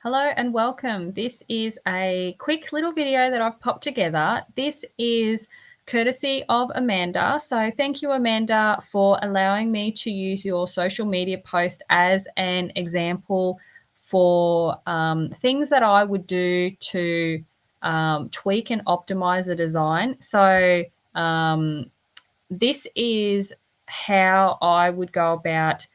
Hello and welcome. This is a quick little video that I've popped together. This is courtesy of Amanda. So thank you, Amanda, for allowing me to use your social media post as an example for things that I would do to tweak and optimize a design. So this is how I would go about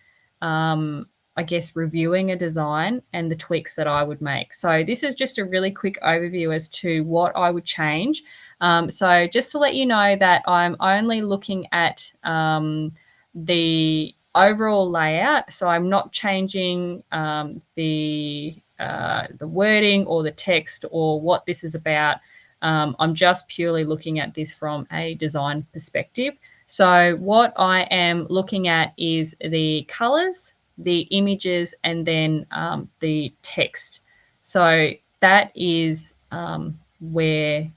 I guess, reviewing a design and the tweaks that I would make. So this is just a really quick overview as to what I would change. So just to let you know that I'm only looking at the overall layout. So I'm not changing the wording or the text or what this is about. I'm just purely looking at this from a design perspective. So what I am looking at is the colors, the images, and then the text. So that is where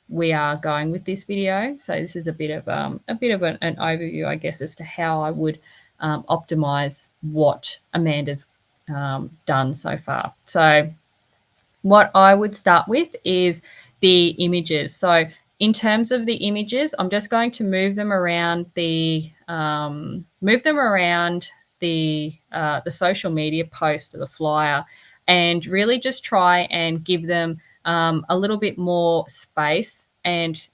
we are going with this video. So this is a bit of an overview, I guess, as to how I would optimize what Amanda's done so far. So what I would start with is the images. So in terms of the images, I'm just going to move them around the social media post or the flyer, and really just try and give them a little bit more space and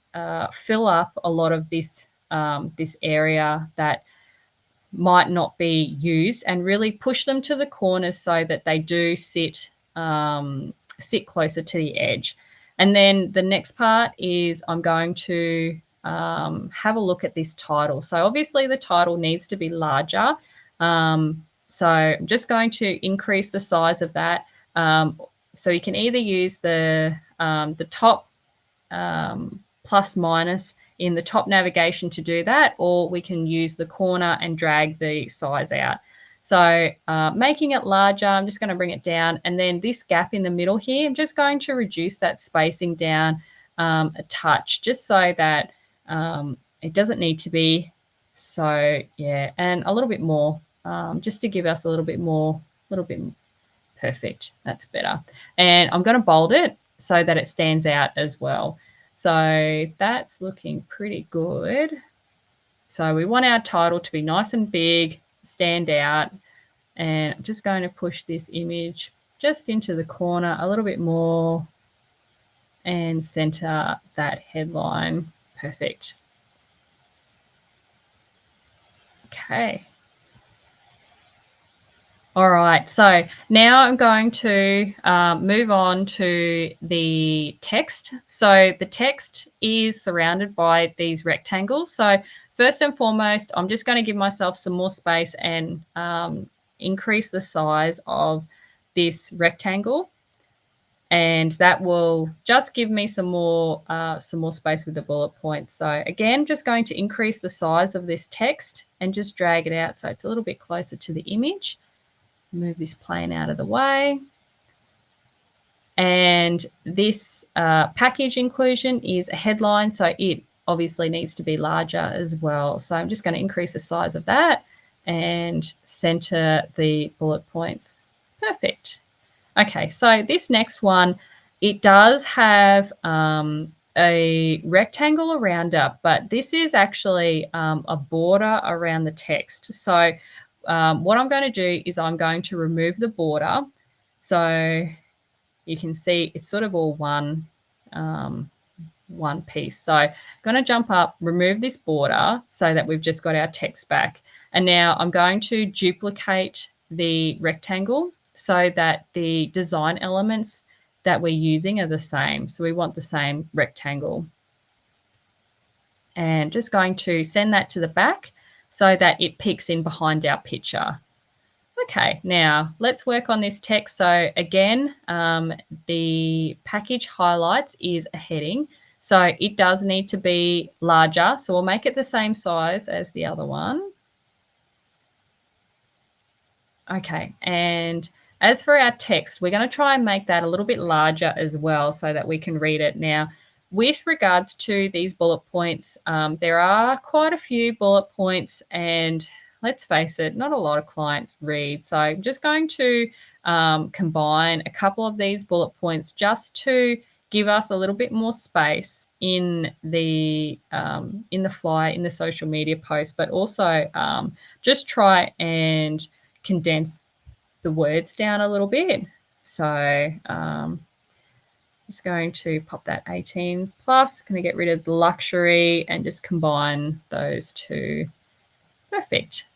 fill up a lot of this this area that might not be used, and really push them to the corners so that they do sit closer to the edge. And then the next part is I'm going to have a look at this title. So obviously the title needs to be larger. So I'm just going to increase the size of that. So you can either use the top plus minus in the top navigation to do that, or we can use the corner and drag the size out. So making it larger, I'm just going to bring it down. And then this gap in the middle here, I'm just going to reduce that spacing down a touch, just so that it doesn't need to be so, yeah, and a little bit more, just to give us a little bit perfect. That's better. And I'm going to bold it so that it stands out as well. So that's looking pretty good. So we want our title to be nice and big, stand out. And I'm just going to push this image just into the corner a little bit more and center that headline. Perfect. Okay. All right, so now I'm going to move on to the text. So the text is surrounded by these rectangles. So first and foremost, I'm just going to give myself some more space and increase the size of this rectangle. And that will just give me some more space with the bullet points. So again, just going to increase the size of this text and just drag it out so it's a little bit closer to the image. Move this plane out of the way. And this package inclusion is a headline, so it obviously needs to be larger as well. So I'm just going to increase the size of that and center the bullet points. Perfect. Okay, so this next one, it does have a rectangle around it, but this is actually a border around the text. So what I'm going to do is I'm going to remove the border. So you can see it's sort of all one piece. So I'm going to jump up, remove this border so that we've just got our text back. And now I'm going to duplicate the rectangle so that the design elements that we're using are the same. So we want the same rectangle. And just going to send that to the back so that it peeks in behind our picture. Okay, now let's work on this text. So again, the package highlights is a heading. So it does need to be larger. So we'll make it the same size as the other one. Okay, and as for our text, we're going to try and make that a little bit larger as well so that we can read it. Now, with regards to these bullet points, there are quite a few bullet points, and let's face it, not a lot of clients read. So I'm just going to combine a couple of these bullet points just to give us a little bit more space in the flyer, in the social media post, but also just try and condense the words down a little bit. So just going to pop that 18 plus, going to get rid of the luxury and just combine those two. Perfect.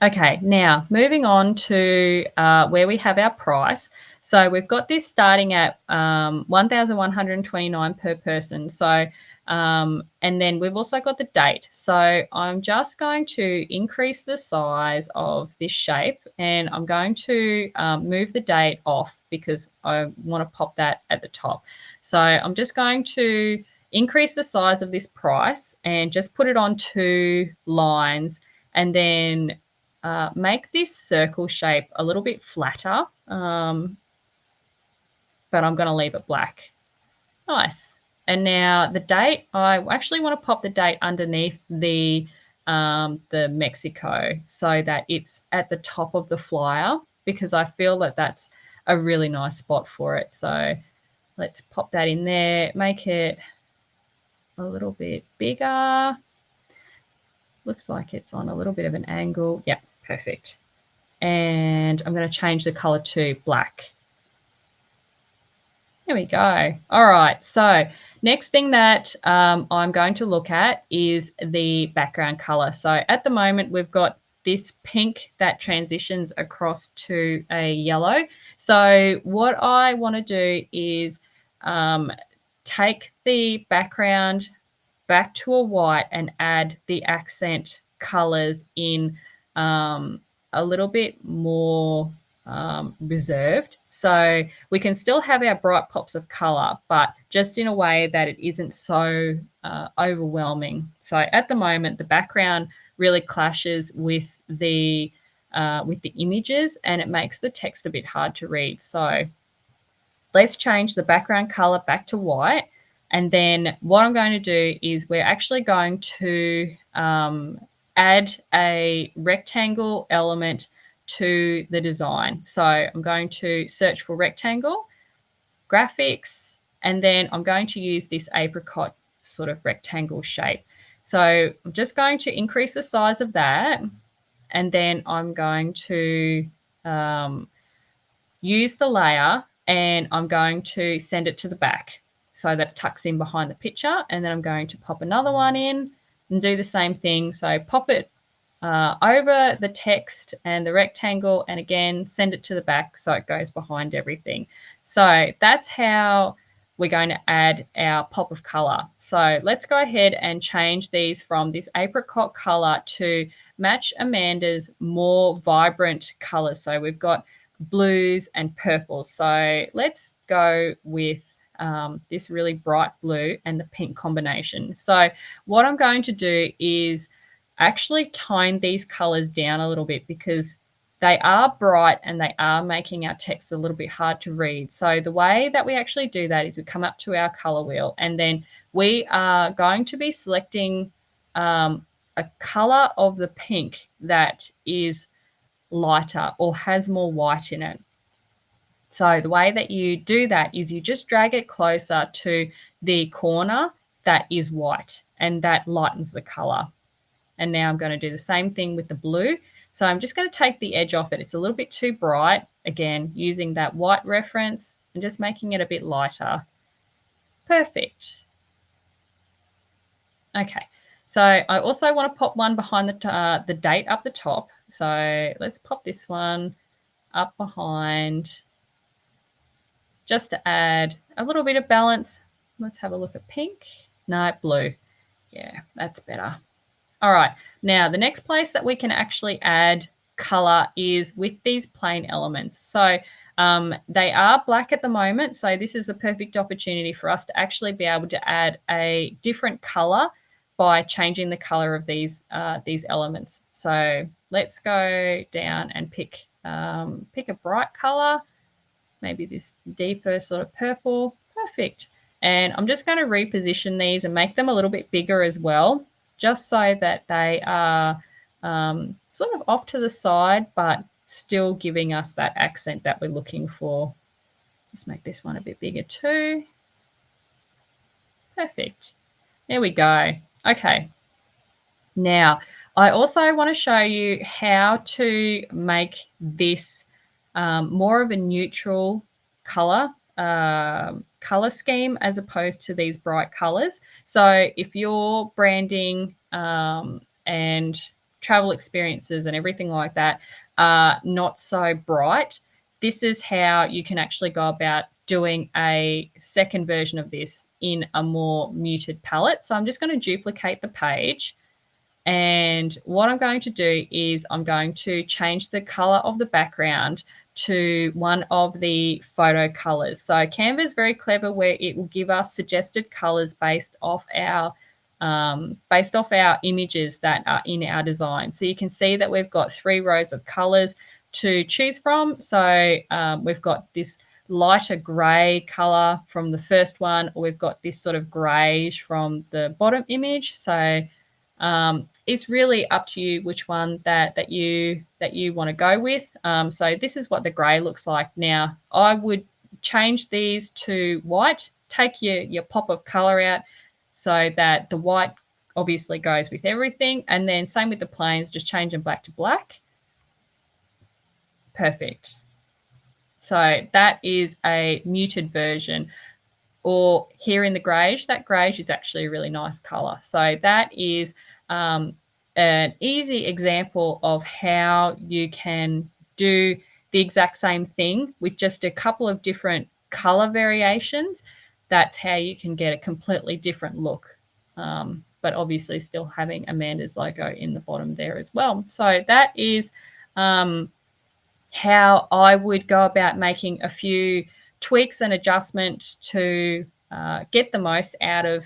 Okay, now moving on to where we have our price. So we've got this starting at 1,129 per person. So and then we've also got the date. So I'm just going to increase the size of this shape, and I'm going to move the date off because I want to pop that at the top. So I'm just going to increase the size of this price and just put it on 2 lines, and then make this circle shape a little bit flatter, but I'm going to leave it black. Nice. And now the date, I actually want to pop the date underneath the Mexico so that it's at the top of the flyer, because I feel that that's a really nice spot for it. So let's pop that in there, make it a little bit bigger. Looks like it's on a little bit of an angle. Yep, perfect. And I'm going to change the color to black. There we go. All right. So next thing that I'm going to look at is the background color. So at the moment, we've got this pink that transitions across to a yellow. So what I want to do is take the background back to a white and add the accent colors in a little bit more reserved. So we can still have our bright pops of color, but just in a way that it isn't so overwhelming. So at the moment, the background really clashes with the images, and it makes the text a bit hard to read. So let's change the background color back to white. And then what I'm going to do is we're actually going to add a rectangle element to the design. So I'm going to search for rectangle, graphics, and then I'm going to use this apricot sort of rectangle shape. So I'm just going to increase the size of that, and then I'm going to use the layer, and I'm going to send it to the back so that it tucks in behind the picture. And then I'm going to pop another one in and do the same thing. So pop it over the text and the rectangle, and again, send it to the back so it goes behind everything. So that's how we're going to add our pop of color. So let's go ahead and change these from this apricot color to match Amanda's more vibrant colors. So we've got blues and purples. So let's go with this really bright blue and the pink combination. So what I'm going to do is actually tone these colors down a little bit, because they are bright and they are making our text a little bit hard to read. So the way that we actually do that is we come up to our color wheel, and then we are going to be selecting a color of the pink that is lighter or has more white in it. So the way that you do that is you just drag it closer to the corner that is white, and that lightens the color. And now I'm going to do the same thing with the blue. So I'm just going to take the edge off it. It's a little bit too bright. Again, using that white reference and just making it a bit lighter. Perfect. Okay. So I also want to pop one behind the date up the top. So let's pop this one up behind, just to add a little bit of balance. Let's have a look at pink. No, blue. Yeah, that's better. All right, now the next place that we can actually add color is with these plain elements. So they are black at the moment, so this is the perfect opportunity for us to actually be able to add a different color by changing the color of these elements. So let's go down and pick a bright color, maybe this deeper sort of purple. Perfect. And I'm just going to reposition these and make them a little bit bigger as well, just so that they are sort of off to the side, but still giving us that accent that we're looking for. Just make this one a bit bigger too. Perfect. There we go. Okay. Now, I also want to show you how to make this more of a neutral color color scheme as opposed to these bright colors. So if you're branding and travel experiences and everything like that are not so bright, this is how you can actually go about doing a second version of this in a more muted palette. So I'm just going to duplicate the page. And what I'm going to do is I'm going to change the color of the background to one of the photo colors. So Canva is very clever where it will give us suggested colors based off our images that are in our design. So you can see that we've got 3 rows of colors to choose from. So we've got this lighter gray color from the first one, or we've got this sort of grayish from the bottom image. So it's really up to you which one that you want to go with. So this is what the grey looks like. Now I would change these to white, take your pop of colour out so that the white obviously goes with everything, and then same with the planes, just change them black to black. Perfect. So that is a muted version. Or here in the greige, that greige is actually a really nice color. So that is an easy example of how you can do the exact same thing with just a couple of different color variations. That's how you can get a completely different look, but obviously still having Amanda's logo in the bottom there as well. So that is how I would go about making a few tweaks and adjustments to get the most out of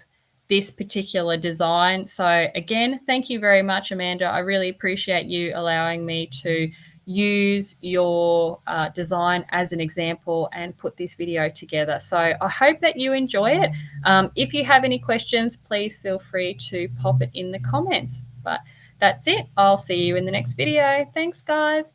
this particular design. So again, thank you very much, Amanda. I really appreciate you allowing me to use your design as an example and put this video together. So I hope that you enjoy it. If you have any questions, please feel free to pop it in the comments. But that's it. I'll see you in the next video. Thanks, guys.